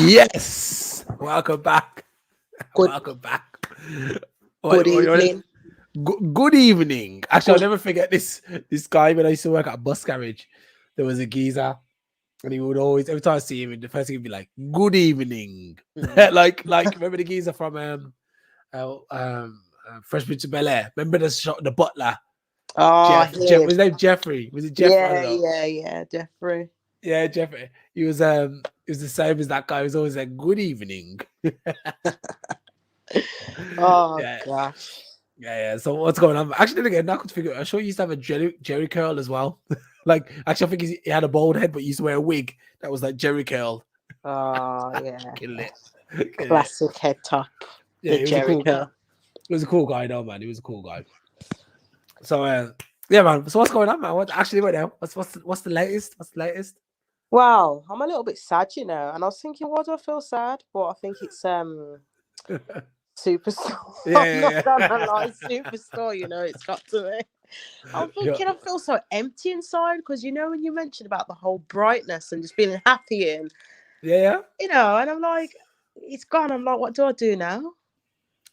Yes, welcome back. Good, Welcome back. good evening. Good evening. Actually, I'll never forget this guy when I used to work at a bus garage. There was a geezer, and he would always, every time I see him, the first thing he'd be like, "Good evening," like remember the geezer from Fresh Prince of Bel-Air? Remember the butler? Oh, Was his name Jeffrey? Was it Jeffrey? I don't know. Yeah, Jeffrey. Yeah, Jeffrey. He was the same as that guy. He was always like, "Good evening." Oh Yeah. gosh. Yeah. So what's going on? Actually, again, I could figure. I'm sure he used to have a Jerry curl as well. Like, actually, I think he had a bald head, but he used to wear a wig that was like Jerry curl. Oh yeah. Kill it. Classic head top. Yeah, The Jericho. He was a cool guy, though, man. He was a cool guy. So, yeah, man. So what's going on, man? What actually right now? What's the latest? What's the latest? Well, I'm a little bit sad, and I was thinking, why do I feel sad? But I think it's Superstore. Yeah. I'm not gonna lie, Superstore. It's got to me. I'm thinking I feel so empty inside because when you mentioned about the whole brightness and just feeling happy and Yeah. and I'm like, it's gone. I'm like, what do I do now?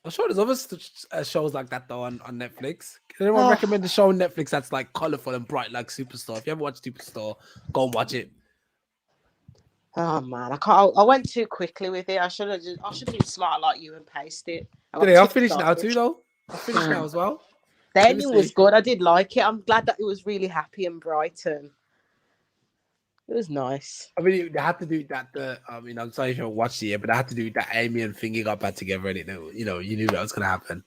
I'm sure there's other shows like that though on Netflix. Can anyone recommend a show on Netflix that's like colorful and bright like Superstore? If you haven't watched Superstore, go and watch it. Oh man, I can't. I went too quickly with it. I should have been smart like you and paced it. I'll finish now too though. I'll finish now as well. The ending was good. I did like it. I'm glad that it was really happy and bright and it was nice. I mean, they had to do that. I'm sorry if you haven't watched it yet, but they had to do that. Amy and Thingy got back together, and you knew that was gonna happen.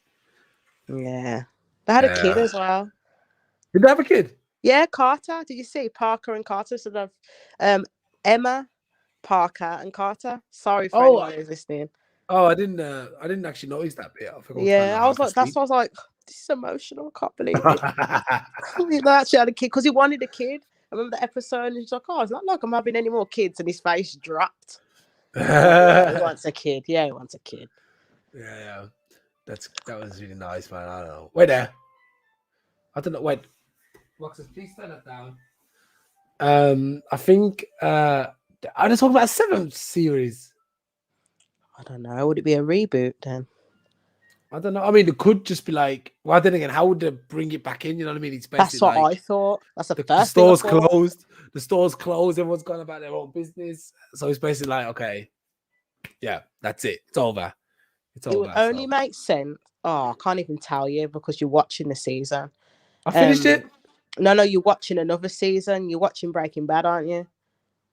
Yeah, they had a kid as well. Did they have a kid? Yeah, Carter. Did you see Parker and Carter? So they've Emma, Parker, and Carter. Sorry for anyone who's listening. Oh, I didn't actually notice that bit. I was like, that's why I was like, this is emotional. I can't believe it. They actually had a kid because he wanted a kid. I remember the episode, and he's like, "Oh, it's not like I'm having any more kids," and his face dropped. Yeah, he wants a kid. Yeah, he wants a kid. Yeah. That was really nice, man. I don't know. Wait there. I don't know. Wait, Roxas, please turn that down. I think I just talking about a 7th series. I don't know. Would it be a reboot then? I don't know. I mean, it could just be like. Well, then again, how would they bring it back in? You know what I mean? It's basically that's what I thought. That's the store's closed. The store's closed. Everyone's gone about their own business. So it's basically like, okay, yeah, that's it. It's over. It would only make sense. Oh, I can't even tell you because you're watching the season. I finished it. No, you're watching another season. You're watching Breaking Bad, aren't you?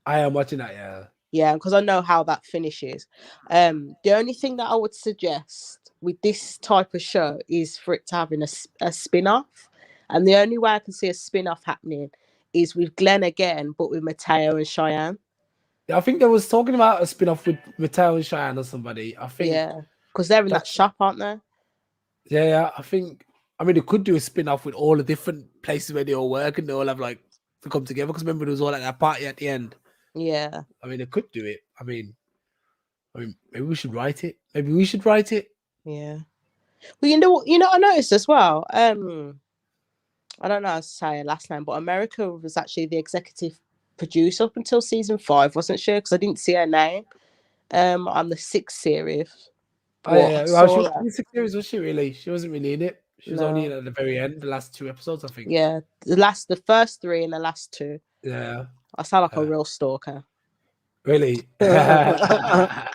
I am watching that, yeah. Yeah, because I know how that finishes. The only thing that I would suggest with this type of show is for it to have a spin-off. And the only way I can see a spin-off happening is with Glenn again, but with Mateo and Cheyenne. Yeah, I think they was talking about a spin-off with Mateo and Cheyenne or somebody. I think. Yeah, because they're in that shop, aren't they? Yeah, I think. I mean, they could do a spin-off with all the different places where they all work and they all have like to come together. Because remember, there was all like that party at the end. Yeah. I mean, they could do it. I mean, maybe we should write it. Maybe we should write it. Yeah. Well, I noticed as well. I don't know how to say her last name, but America was actually the executive producer up until season 5, wasn't she? Because I didn't see her name on the 6th series. Oh, yeah. Well, she was in the 6th series, was she really? She wasn't really in it. She was only in at the very end, the last 2 episodes, I think. Yeah, the first 3 and the last 2. Yeah. I sound like a real stalker. Really? That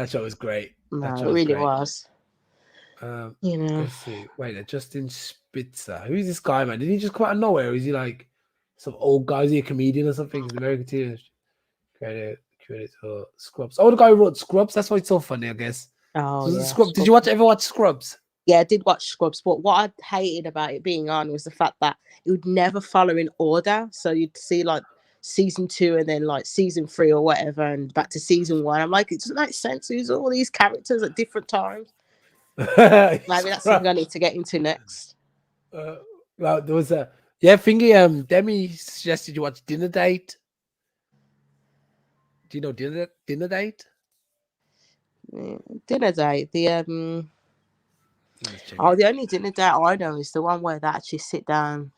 show was great. No, it really was. Let's see. Wait, Justin Spitzer. Who is this guy, man? Did he just come out of nowhere? Or is he like some old guy? Is he a comedian or something? He's an American TV. Credit to Scrubs. Oh, the guy who wrote Scrubs. That's why it's so funny, I guess. Oh, yeah. Scrubs. Did you ever watch Scrubs? Yeah, I did watch Scrubs, but what I hated about it being on was the fact that it would never follow in order. So you'd see like season 2 and then like season 3 or whatever, and back to season 1. I'm like, it doesn't make sense. Use all these characters at different times. Maybe that's something I need to get into next. Well, there was a thingy. Demi suggested you watch Dinner Date. Do you know Dinner Date? Yeah, dinner date. Let's check Oh, it. the only dinner date I know is the one where they actually sit down.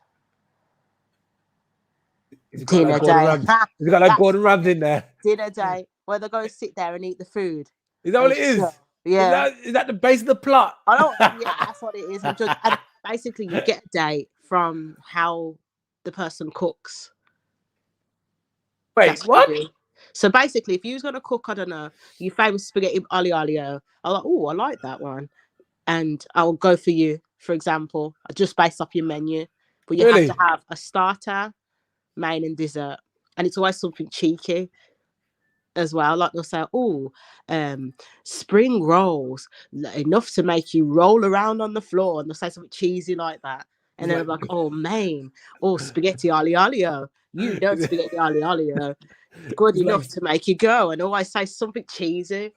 Is it got like Dinner Gordon date. Ramsay? Ha! Is it got like That's Gordon Ramsay in there? dinner date where they go sit there and eat the food Is that what and it is? show. Yeah. Is that the base of the plot? I don't. Yeah, that's what it is. And basically, you get a date from how the person cooks. Wait, That's what what? you do. So basically, if you was gonna cook, I don't know, your famous spaghetti aglio olio, I'm like, oh, I like that one, and I'll go for you, for example, just based off your menu. But you have to Really? have a starter, main, and dessert, and it's always something cheeky as well. Like they'll say, oh, spring rolls, enough to make you roll around on the floor, and they'll say something cheesy like that. And It's then like I'm like, oh, main, oh, spaghetti aglio olio. You know spaghetti aglio olio. Good it's enough like to make you go, and always say something cheesy.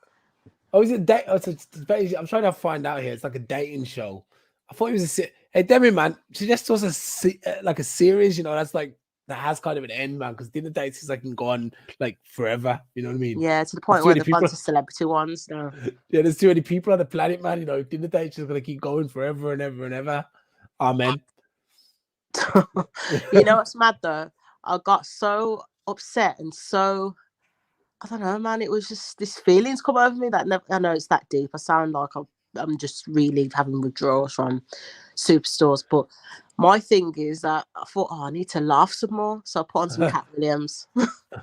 oh, is it date? Oh, so it's basically, I'm trying to find out here. It's like a dating show. I thought it was Hey, Demi, man, suggest us like a series. You know, that's like that has kind of an end, man. Because dinner dates is like can go on like forever. You know what I mean? Yeah, to the There's point too where many they've gone people. to celebrity ones now. Yeah, there's too many people on the planet, man. You know, dinner dates just gonna keep going forever and ever and ever. Amen. You know what's mad though? I got so upset and so I don't know, man. It was just this feelings come over me that never. I know it's that deep. I sound like I'm just really having withdrawals from superstores, but my thing is that I thought, oh, I need to laugh some more, so I put on some Cat Williams.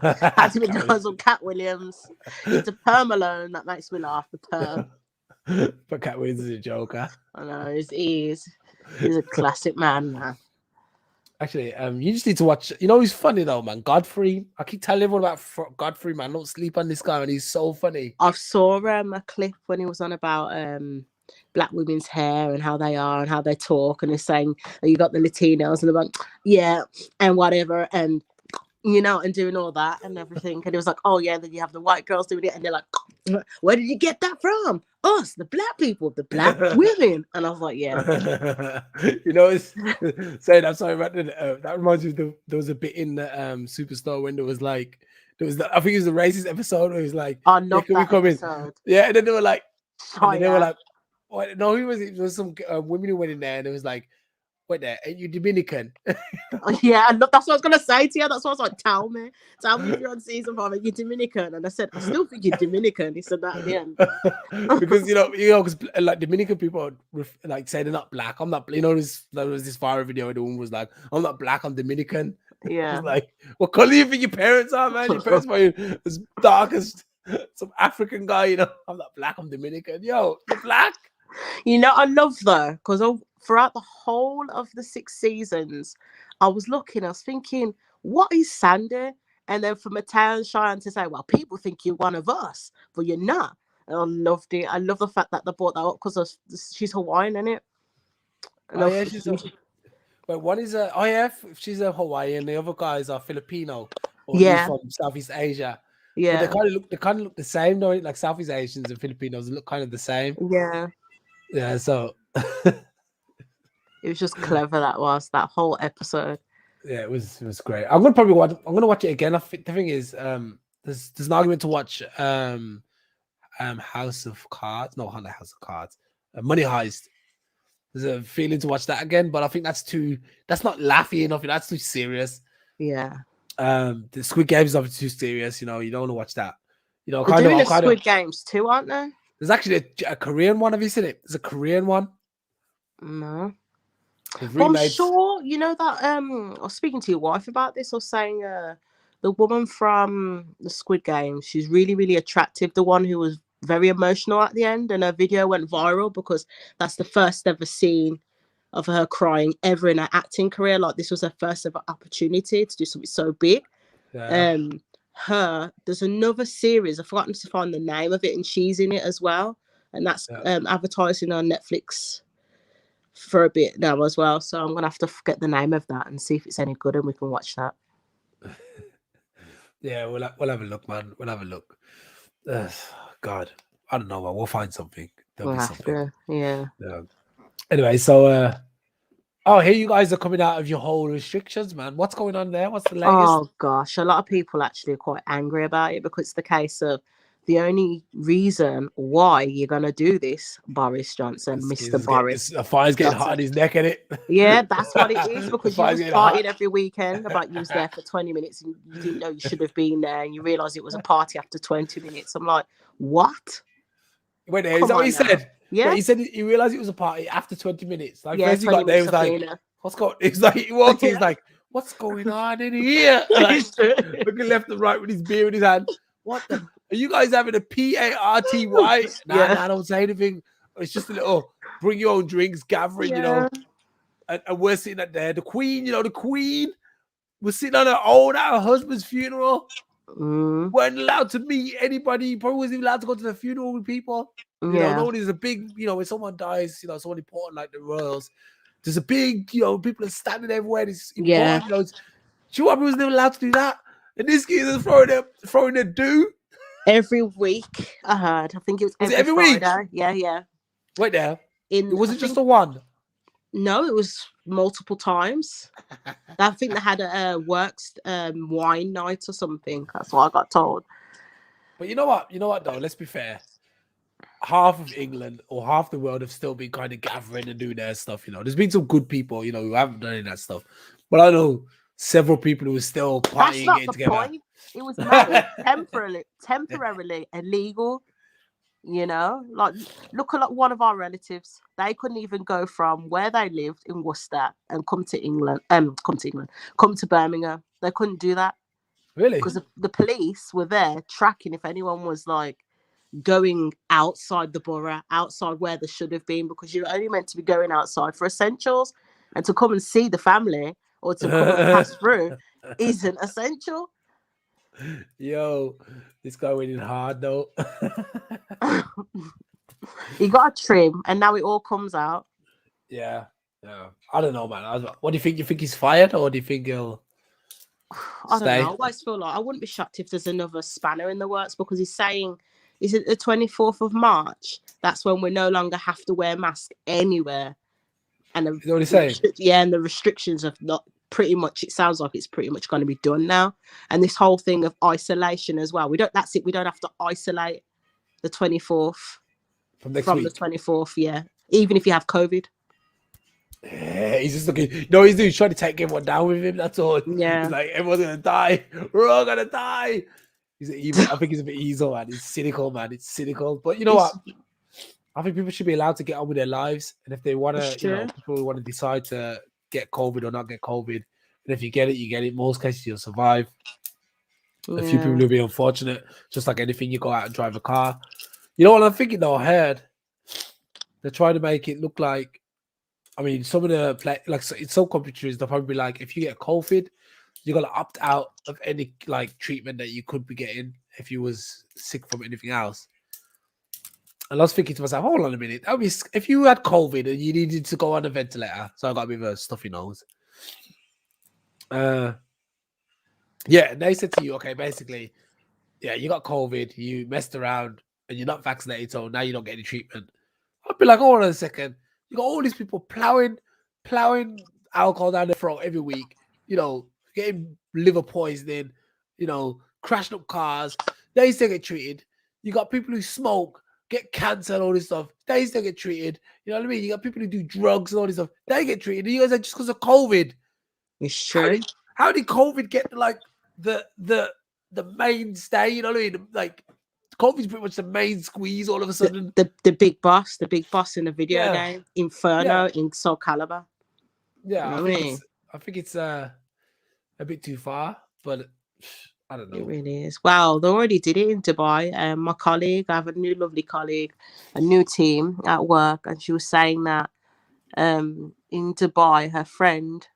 Had to be Can't done some Cat Williams. It's a perm alone that makes me laugh. The perm. but Cat Williams is a joker. I know he's a classic man. Actually, you just need to watch. You know, he's funny though, man. Godfrey. I keep telling everyone about Godfrey, man. Don't sleep on this guy, and he's so funny. I saw a clip when he was on about black women's hair and how they are and how they talk, and he's saying, oh, you got the Latinos, and they're like, yeah, and whatever, and and doing all that and everything. And it was like, oh yeah, then you have the white girls doing it, and they're like, where did you get that from? Us, the black people, the black women. And I was like, yeah. You know, it's saying I'm sorry about that reminds me of there was a bit in the Superstar when there was like I think it was the racist episode where it was like, I yeah, love can we that come episode. in? Yeah, and then they were like, Oh, and then they were like, what? No, who was it? There was some women who went in there and it was like, wait there, are you Dominican? Yeah, that's what I was gonna say to you. That's what I was like, tell me if you're on season 5 and you're Dominican. And I said, I still think you're Dominican. He said that at the end. Because because like Dominican people like say they're not black. I'm not. There was this viral video where the woman was like, I'm not black, I'm Dominican. Yeah. It's like, what color do you think your parents are, man? Your parents are as dark as some African guy. You know, I'm not black, I'm Dominican. Yo, you're black. I love though, because throughout the whole of the 6 seasons, I was thinking, what is Sandy? And then for Mateo and Cheyenne to say, well, people think you're one of us, but you're not. And I loved it. I love the fact that they brought that up because she's Hawaiian, isn't it? Oh yeah, but one is she's a Hawaiian. The other guys are Filipino, or at least from Southeast Asia. Yeah. But they kind of look the same, though. Like Southeast Asians and Filipinos look kind of the same. Yeah. Yeah. So it was just clever. That whole episode. Yeah, it was great. I'm gonna watch it again. The thing is, there's an argument to watch House of Cards. No, not House of Cards. Money Heist. There's a feeling to watch that again, but I think that's not laughy enough. That's too serious. Yeah. The Squid Games is obviously too serious. You don't want to watch that. They're doing the Squid Games too, aren't they? There's actually a Korean one. Have you seen it? There's a Korean one. No. I'm sure that I was speaking to your wife about this. I was saying the woman from the Squid Game, she's really, really attractive. The one who was very emotional at the end, and her video went viral because that's the first ever scene of her crying ever in her acting career. Like this was her first ever opportunity to do something so big. Yeah. There's another series, I've forgotten to find the name of it, and she's in it as well, and that's advertising on Netflix for a bit now as well. So I'm gonna have to get the name of that and see if it's any good, and we can watch that. Yeah, we'll have a look, man. We'll have a look. God, I don't know, man. We'll find something. There'll be something. Yeah. Anyway, so Oh, here you guys are coming out of your whole restrictions, man. What's going on there? What's the latest? Oh gosh, a lot of people actually are quite angry about it because it's the case of the only reason why you're gonna do this, Boris Johnson, Mr. Boris The fire's getting hot Johnson. on his neck, isn't it? Yeah, that's what it is, The because you fire's was getting partying hot. every weekend about you was there for 20 minutes and you didn't know you should have been there, and you realised it was a party after 20 minutes. I'm like, what? Wait there, is Come that what he on now. said? Yeah. Wait, he said he realized it was a party after 20 minutes. Like, Yeah, first he 20 got there, he minutes was of like, being there. what's going? He's like, he walked in, he's Yeah. like, what's going on in here? Like, looking left and right with his beer in his hand. What the? Are you guys having a party? Yeah. Nah, don't say anything. It's just a little bring your own drinks gathering, you know. And we're sitting at there. The Queen was sitting on her own at her husband's funeral. Weren't allowed to meet anybody. Probably wasn't even allowed to go to the funeral with people. You know, no one is a big, when someone dies, someone important like the royals, there's a big, people are standing everywhere. It's important. Chihuahua was never allowed to do that. And this kid is throwing a do. Every week, I heard. I think it was every Friday. Week? Yeah. Wait there. It wasn't just the one. No, it was multiple times. I think they had a works wine night or something. That's what I got told. But you know what? Though, let's be fair. Half of England or half the world have still been kind of gathering and doing their stuff. There's been some good people, who haven't done any of that stuff. But I know several people who are still partying, getting together. Point. It was made temporarily illegal. Like look at one of our relatives. They couldn't even go from where they lived in Worcester and come to Birmingham. They couldn't do that. Really? Because the police were there tracking if anyone was like going outside the borough, outside where they should have been, because you're only meant to be going outside for essentials, and to come and see the family or to come and pass through isn't essential. Yo, this guy went in hard though. He got a trim and now it all comes out. Yeah. I don't know, man. What do you think? You think he's fired, or do you think he'll I don't know. I always feel like I wouldn't be shocked if there's another spanner in the works, because he's saying, is it the 24th of March? That's when we no longer have to wear masks anywhere. And you know what he's saying? Yeah, and the restrictions have not pretty much, it sounds like it's pretty much going to be done now. And this whole thing of isolation as well. We don't have to isolate the 24th from week. The 24th, yeah. Even if you have COVID. Yeah, he's just looking. No, he's trying to take everyone down with him. That's all. Yeah. He's like, everyone's gonna die. We're all gonna die. I think he's a bit evil, man. He's cynical, man. It's cynical. But you know what? I think people should be allowed to get on with their lives. And if they want to, people want to decide to get COVID or not get COVID. And if you get it, you get it. In most cases, you'll survive. Yeah. A few people will be unfortunate. Just like anything, you go out and drive a car. You know what I'm thinking though? I heard they're trying to make it look like, I mean, some of the in some countries, they'll probably be like, if you get COVID, you got to opt out of any like treatment that you could be getting if you was sick from anything else. And I was thinking to myself, hold on a minute. That would be, if you had COVID and you needed to go on a ventilator, so I got a bit of a stuffy nose. Yeah, they said to you, okay, basically, yeah, you got COVID, you messed around, and you're not vaccinated, so now you don't get any treatment. I'd be like, hold on a second. You got all these people plowing alcohol down their throat every week, getting liver poisoning, crashing up cars. They still get treated. You got people who smoke, get cancer and all this stuff. They still get treated. You know what I mean? You got people who do drugs and all this stuff. They get treated. You guys are just because of COVID. It's true. How did COVID get like the mainstay? You know what I mean? Like, COVID's pretty much the main squeeze all of a sudden. The big boss in the video game, Inferno in Soul Calibur. Yeah, I think it's a bit too far, but I don't know. It really is. Wow, they already did it in Dubai. My colleague, I have a new lovely colleague, a new team at work, and she was saying that in Dubai, her friend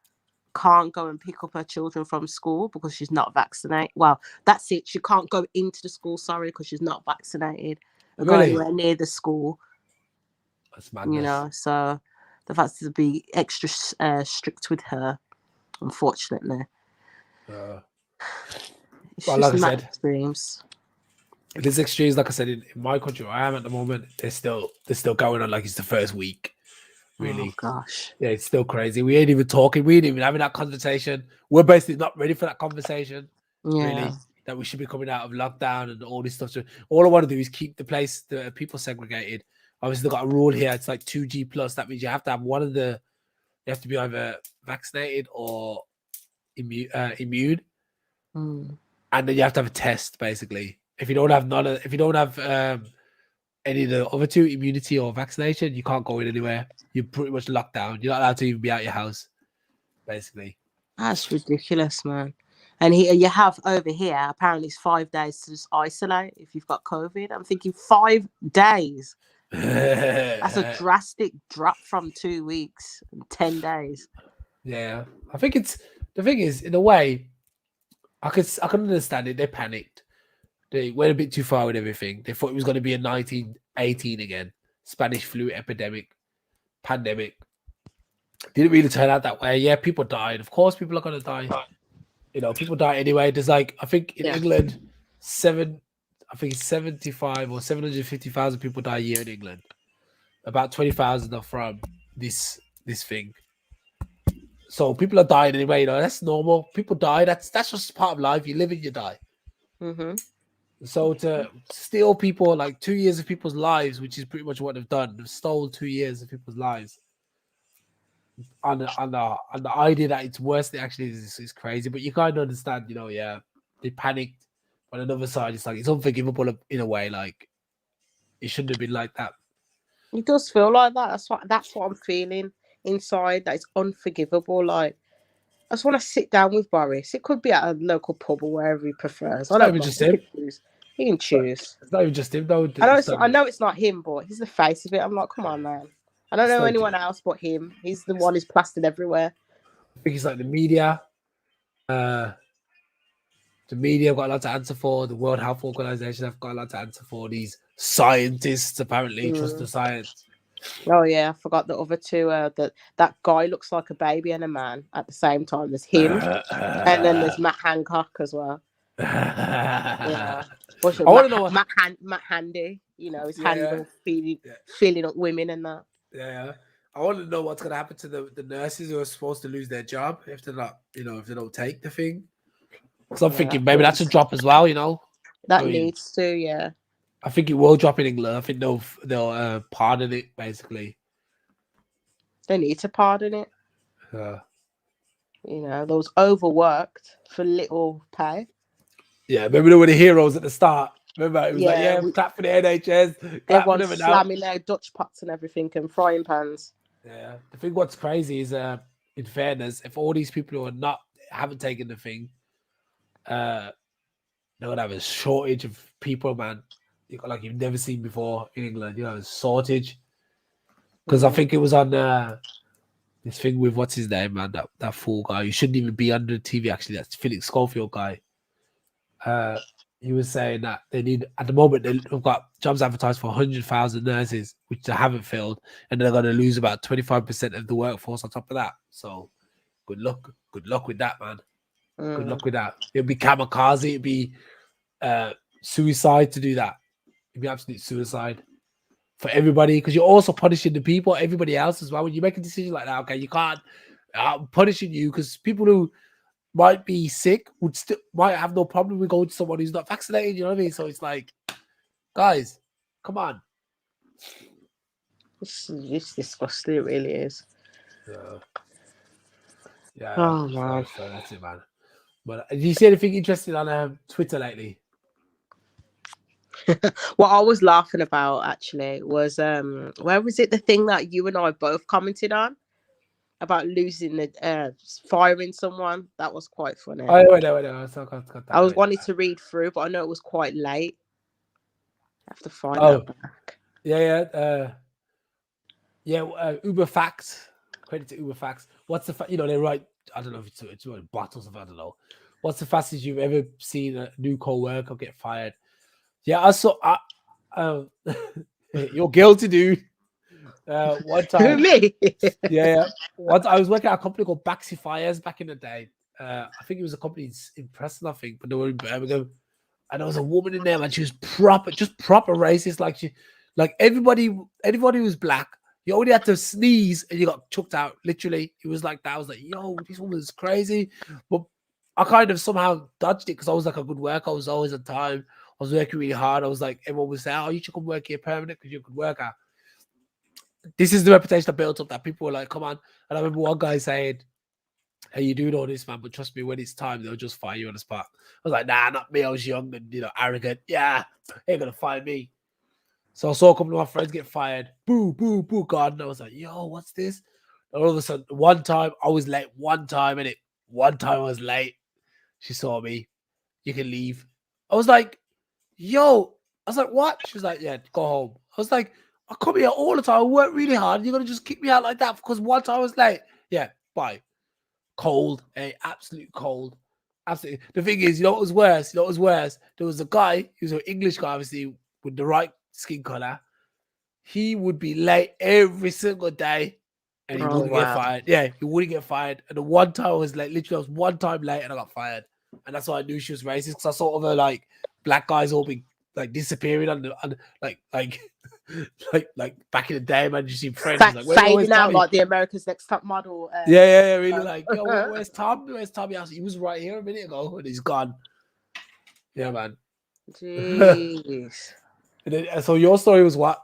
can't go and pick up her children from school because she's not vaccinated. Well, that's it. She can't go into the school, because she's not vaccinated. Or go anywhere near the school. That's madness. So they've had to be extra strict with her, unfortunately. Well, like I said, extremes. This extremes, like I said, in my country where I am at the moment, they're still going on like it's the first week. Oh really. gosh. Yeah, it's still crazy. We ain't even talking. We ain't even having that conversation. We're basically not ready for that conversation, Yeah. really. That we should be coming out of lockdown and all this stuff. So all I want to do is keep the people segregated. Obviously, they've got a rule here. It's like 2G plus. That means you have to have you have to be either vaccinated or immune, Mm. and then you have to have a test. Basically, if you don't have any of the other two, immunity or vaccination, you can't go in anywhere. You're pretty much locked down. You're not allowed to even be out your house, basically. That's ridiculous, man. And you have over here, apparently it's 5 days to just isolate if you've got COVID. I'm thinking 5 days. That's a drastic drop from 2 weeks and 10 days. Yeah, I think it's the thing is, in a way, I can understand it. They panicked. They went a bit too far with everything. They thought it was going to be a 1918 again, Spanish flu pandemic. Didn't really turn out that way. Yeah, people died. Of course, people are going to die. People die anyway. There's like, I think in England, I think it's 75 or 750,000 people die a year in England. About 20,000 are from this thing. So people are dying anyway. That's normal. People die. That's just part of life. You live and you die. Mm-hmm. So to steal people, like 2 years of people's lives, which is pretty much what they've done, they've stolen 2 years of people's lives. On the idea that it's worse than it actually is crazy. But you kind of understand, they panicked. On another side, it's like it's unforgivable in a way. Like it shouldn't have been like that. It does feel like that. That's what I'm feeling inside. That it's unforgivable. Like I just want to sit down with Boris. It could be at a local pub or wherever he prefers. It's I not don't even mind. just him. He can choose. It's not even just him though. I know it's not him, but he's the face of it. I'm like, come on, man. I don't know anyone else but him. He's the one who's plastered everywhere. I think he's like the media. The media have got a lot to answer for. The World Health Organization have got a lot to answer for. These scientists apparently trust the science. Oh yeah, I forgot the other two. That guy looks like a baby and a man at the same time. There's him, and then there's Matt Hancock as well. Yeah, I want to know Matt Handy. His hands all feeling up women and that. Yeah, I want to know what's gonna happen to the nurses who are supposed to lose their job if they're not, if they don't take the thing. So I'm thinking maybe that should drop as well. That needs to, yeah. I think it will drop in England. I think they'll pardon it basically. They need to pardon it. Yeah. Those overworked for little pay. Yeah, remember they were the heroes at the start. Remember it was we clap for the NHS. Everyone's slamming their Dutch pots and everything and frying pans. Yeah, the thing what's crazy is, in fairness, if all these people who haven't taken the thing, they're gonna have a shortage of people, man. Like you've never seen before in England. A shortage. Because I think it was on this thing with what's his name, man, that fool guy. You shouldn't even be under the TV. Actually, that's Felix Schofield guy. He was saying that they need, at the moment, they've got jobs advertised for 100,000 nurses, which they haven't filled, and they're going to lose about 25% of the workforce on top of that. So, good luck with that, man. Good luck with that. It'd be kamikaze. It'd be suicide to do that. It'd be absolute suicide for everybody, because you're also punishing the people, everybody else as well. When you make a decision like that, okay, you can't. I'm punishing you because people who might be sick might have no problem with going to someone who's not vaccinated. You know what I mean? So it's like, guys, come on. It's disgusting. It really is. Yeah. Oh man. So that's it, man. But did you see anything interesting on Twitter lately? What I was laughing about actually was where was it, the thing that you and I both commented on about losing the firing someone? That was quite funny. Oh, wait. I was wanting to read through, but I know it was quite late. I have to find that back. Yeah. Uber Facts. Credit to Uber Facts. What's the they write, I don't know if it's bottles of, I don't know. What's the fastest you've ever seen a new co-worker get fired? Yeah, I saw. You're guilty, dude. One time. Who, me? Yeah. Once I was working at a company called Baxi Fires back in the day. I think it was a company in Preston, I think, but they were in Birmingham. And there was a woman in there, and she was proper racist. Like everybody who was black You only had to sneeze and you got chucked out. Literally, it was like that. I was like, yo, this woman's crazy. But I kind of somehow dodged it because I was like a good worker. I was always on time. I was working really hard. I was like, everyone would say, oh, you should come work here permanent because you're a good worker. This is the reputation I built up that people were like, come on. And I remember one guy saying, hey, you doing all this, man, but trust me, when it's time, they'll just fire you on the spot. I was like, nah, not me. I was young and, arrogant. Yeah, they ain't going to fire me. So I saw a couple of my friends get fired. Boo, boo, boo, God. And I was like, yo, what's this? And all of a sudden, one time, I was late. One time I was late. She saw me. You can leave. I was like, yo. I was like, what? She was like, yeah, go home. I was like, I come here all the time. I work really hard. You're going to just kick me out like that because one time I was late? Yeah, bye. Cold, absolute cold. Absolutely. The thing is, you know what was worse? There was a guy, he was an English guy, obviously, with the right skin color. He would be late every single day and he wouldn't get fired. Yeah, he wouldn't get fired. And the one time I was late, literally, I was one time late and I got fired. And that's why I knew she was racist because I saw other like black guys all be like disappearing like back in the day, man. You see friends like, fading out like the America's Next Top Model. Yeah, really like, yo, where's Tom? Where's Tommy? He was right here a minute ago and he's gone. Yeah, man. Jeez. So your story was what?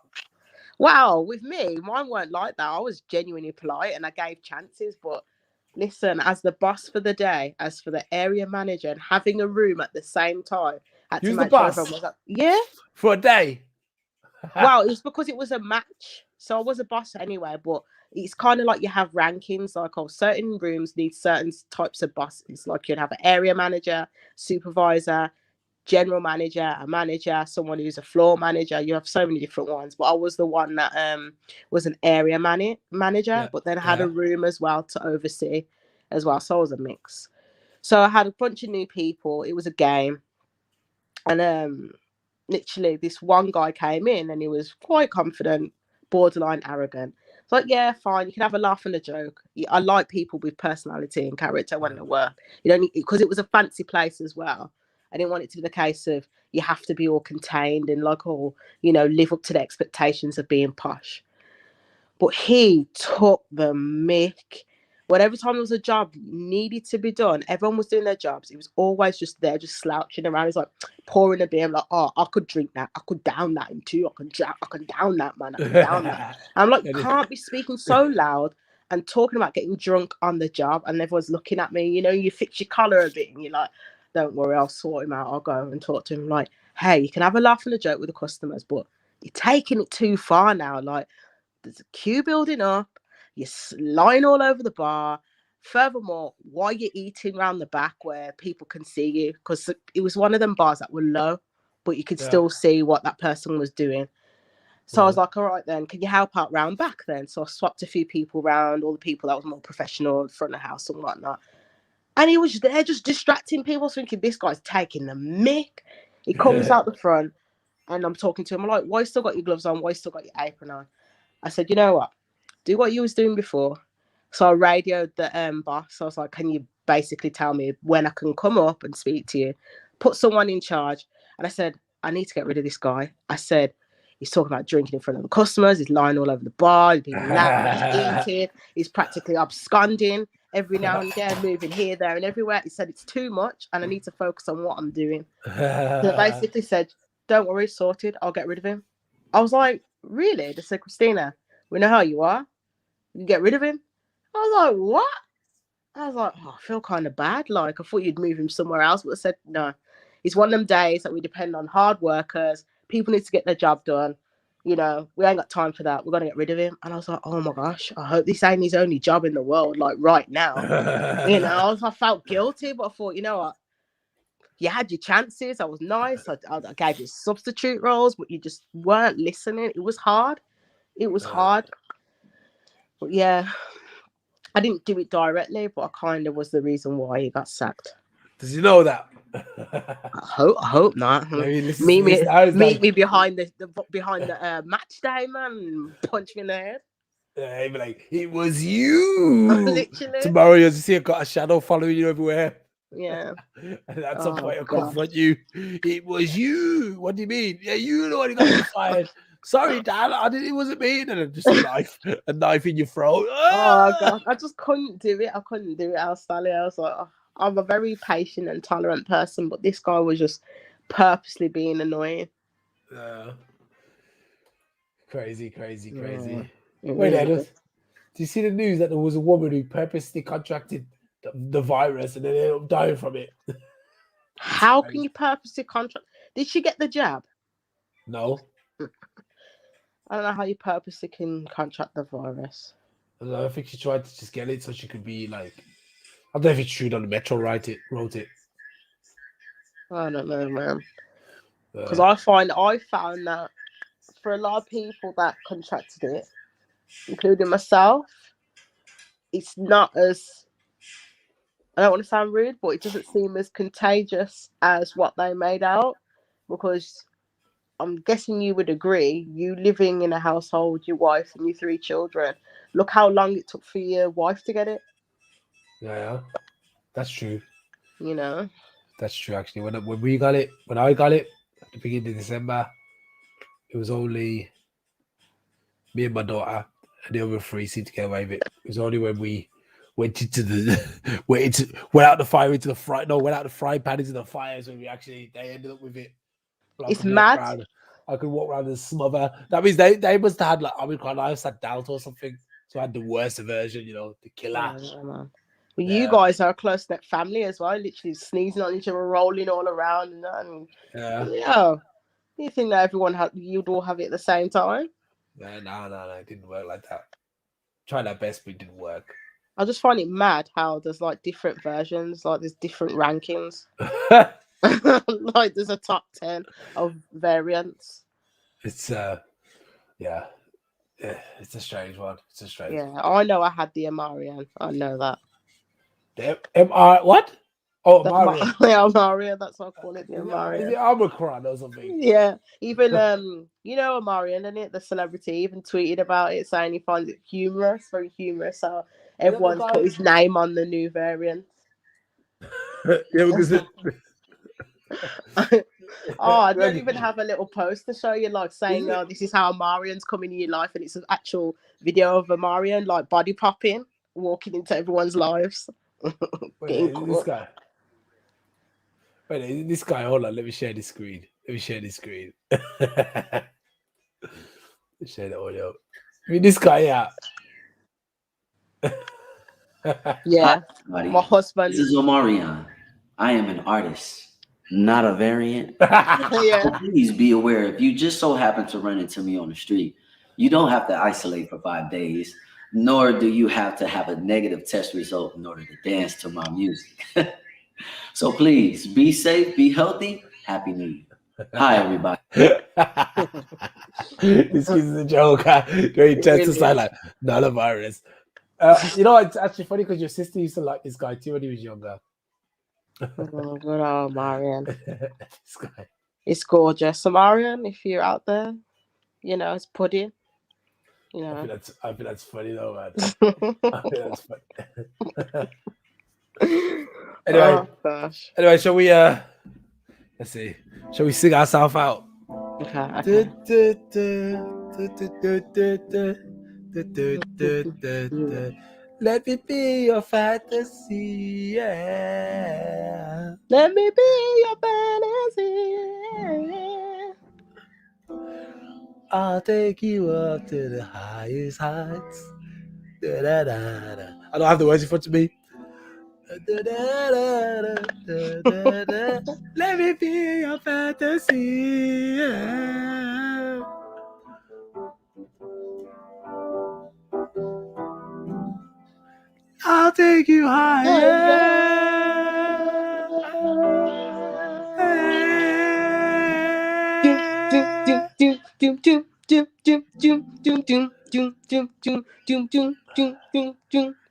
Wow, with me, mine weren't like that. I was genuinely polite and I gave chances. But listen, as the boss for the day, as for the area manager, and having a room at the same time, had to make sure everyone was up. Yeah, for a day. Well, it was because it was a match, so I was a boss anyway. But it's kind of like you have rankings. Like, certain rooms need certain types of bosses. Like you'd have an area manager, supervisor, general manager, a manager, someone who's a floor manager. You have so many different ones, but I was the one that was an area manager, but then had a room as well to oversee as well. So I was a mix. So I had a bunch of new people. It was a game, and literally this one guy came in and he was quite confident, borderline arrogant. It's like, yeah, fine, you can have a laugh and a joke. I like people with personality and character when they work. You don't need, because it was a fancy place as well. I didn't want it to be the case of you have to be all contained and like live up to the expectations of being posh. But he took the mick. But every time there was a job needed to be done, everyone was doing their jobs. He was always just there, just slouching around. He's like pouring a beer. I'm like, oh, I could drink that. I could down that in two. I can down that, man. I can down that. I'm like, you can't be speaking so loud and talking about getting drunk on the job. And everyone's looking at me. You fix your collar a bit and you're like, don't worry, I'll sort him out. I'll go and talk to him. Like, hey, you can have a laugh and a joke with the customers, but you're taking it too far now. Like, there's a queue building up. You're lying all over the bar. Furthermore, why you're eating around the back where people can see you? Because it was one of them bars that were low, but you could still see what that person was doing. So I was like, all right then, can you help out round back then? So I swapped a few people around, all the people that was more professional in front of the house and whatnot. And he was there just distracting people, thinking this guy's taking the mick. He comes out the front and I'm talking to him. I'm like, why you still got your gloves on? Why you still got your apron on? I said, you know what? Do what you was doing before. So I radioed the boss. I was like, can you basically tell me when I can come up and speak to you? Put someone in charge. And I said, I need to get rid of this guy. I said, he's talking about drinking in front of the customers. He's lying all over the bar. He's being loud. He's eating. He's practically absconding every now and again, moving here, there, and everywhere. He said, it's too much and I need to focus on what I'm doing. So I basically said, don't worry, sorted. I'll get rid of him. I was like, really? They said, Christina, we know how you are. You get rid of him. I was like, what? I was like, oh, I feel kind of bad. Like, I thought you'd move him somewhere else. But I said, no. It's one of them days that we depend on hard workers. People need to get their job done. We ain't got time for that. We're going to get rid of him. And I was like, oh my gosh, I hope this ain't his only job in the world, like right now. I felt guilty, but I thought, you know what? You had your chances. I was nice. I gave you substitute roles, but you just weren't listening. It was hard. But yeah, I didn't do it directly, but I kind of was the reason why he got sacked. Does he know that? I hope not. Meet me behind the match day, man. Punch me in the head. Yeah, he'd be like, it was you. Literally. Tomorrow you'll see a shadow following you everywhere. Yeah. And at some point, I'll confront you. It was you. What do you mean? Yeah, you know what, he got me fired. Sorry, Dad, I didn't. It wasn't me. And then just a knife in your throat. Oh Ah! god, I just couldn't do it. I couldn't do it. I was like, oh, I'm a very patient and tolerant person, but this guy was just purposely being annoying. Uh, crazy, crazy, Yeah, crazy. it Wait, really Ed, was. do you see the news that there was a woman who purposely contracted the virus and then ended up dying from it? It's How can crazy. you purposely contract? Did she get the jab? No, I don't know how you purposely can contract the virus. I think she tried to just get it so she could be like. I don't know if it's true on the Metro wrote it. I don't know, man. Because Uh, I found that for a lot of people that contracted it, including myself, it's not as, I don't want to sound rude, but it doesn't seem as contagious as what they made out. Because I'm guessing you would agree, you living in a household, your wife and your 3 children, look how long it took for your wife to get it, yeah, that's true. you know? That's true. Actually, when we got it, when I got it at the beginning of December, it was only me and my daughter, and the other three seemed to get away with it. It was only when we went into the went out the fire into the fry. No, went out the frying pan into the fires when they ended up with it. But I It's could walk mad. around. I could walk around and smother. That means they must have had like Omicron. I had Delta or something. So I had the worst version, the killer. Yeah, man. Well, you Yeah, guys are a close knit family as well, literally sneezing on each other, rolling all around, and that. And yeah. yeah, you think that you'd all have it at the same time? No. It didn't work like that. Tried our best, but it didn't work. I just find it mad how there's like different versions, like there's different rankings. Like there's a top 10 of variants. It's yeah. It's a strange one. It's a strange Yeah, one. I know I had the Amarian. I know that. The MR what? Oh, The Mario. Amarian, that's what I call it, the Is Amarian. it Omicron or something? Yeah, even Omarion, isn't it? The celebrity even tweeted about it, saying he finds it humorous, very humorous. So Is that the everyone's put guy? his name on the new variant. Yeah, because Oh, I don't even have a little post to show you, like saying, "Oh, this is how Marion's coming in your life," and it's an actual video of a Marion like body popping, walking into everyone's lives, getting this caught. guy. Wait, this guy. Hold on. Let me share this screen. Share the audio. I mean, this guy. Yeah. Hi, Yeah, everybody. my husband. This is Omarion. I am an artist, not a variant. Yeah, So please be aware if you just so happen to run into me on the street, you don't have to isolate for 5 days, nor do you have to have a negative test result in order to dance to my music. So please be safe, be healthy. Happy New Year. Hi, everybody. This kid is a joke. Great it test to really sign is. like not a virus. It's actually funny because your sister used to like this guy too when he was younger. Oh, good old Marion. This guy. It's gorgeous. So Marion, if you're out there, it's pudding. I think that's funny though, man. I think that's funny. Oh gosh. Anyway, shall we let's see. Shall we sing ourselves out? Okay. Let me be your fantasy. Yeah. Let me be your fantasy. I'll take you up to the highest heights. Da, da, da, da. I don't have the words in front of me. Da, da, da, da, da, da. Let me be your fantasy. Yeah. I'll take you higher.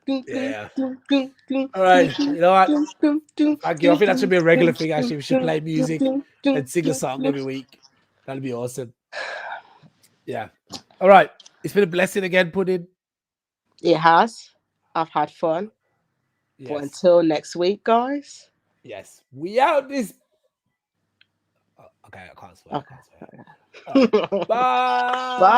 Yeah. All right. You know what? Thank you. I think that should be a regular thing. Actually, we should play music and sing a song every week. That'll be awesome. Yeah. All right. It's been a blessing again, Pudding. It has. I've had fun. But Yes. until next week, guys. Yes. We out this. Okay, I can't swear. Okay. I can't swear. Bye. Bye.